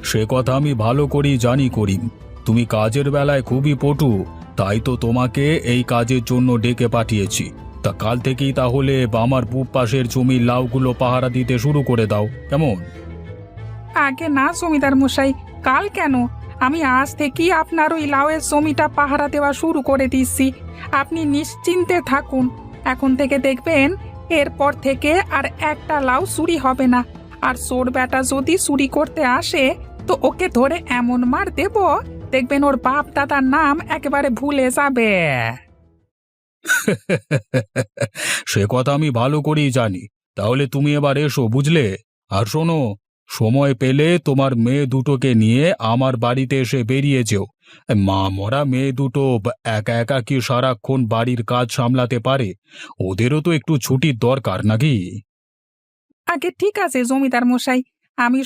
সে কথা আমি ভালো করেই জানি করিম। তুমি কাজের বেলায় খুবই পটু, তাই তো তোমাকে এই কাজের জন্য ডেকে পাঠিয়েছি। তা কাল থেকেই তাহলে আমার পূব পাশের জমির লাউগুলো পাহারা দিতে শুরু করে দাও, কেমন? আগে না জমিদার মশাই, কাল কেন? আমি আজ থেকেই আপনার ওই লাউয়ের জমিটা পাহারা দেওয়া শুরু করে দিচ্ছি। আপনি নিশ্চিন্তে থাকুন। এখন থেকে দেখবেন এরপর থেকে আর একটা লাউ চুরি হবে না। আর চোর বেটা যদি চুরি করতে আসে তো ওকে ধরে এমন মার দেব, দেখবেন ওর বাপ দাদার নাম একেবারে ভুলে যাবে। সে কথা আমি ভালো করেই জানি। তাহলে তুমি এবার এসো, বুঝলে? আর শোনো, সময় পেলে তোমার মেয়ে দুটোকে নিয়ে আমার বাড়িতে এসে বেরিয়ে যেও। মা মরা মেয়ে দুটো একা একা কি সারাক্ষণ বাড়ির কাজ সামলাতে পারে? ওদেরও তো একটু ছুটির দরকার, নাকি? আগে ঠিক আছে জমিদার মশাই, আমি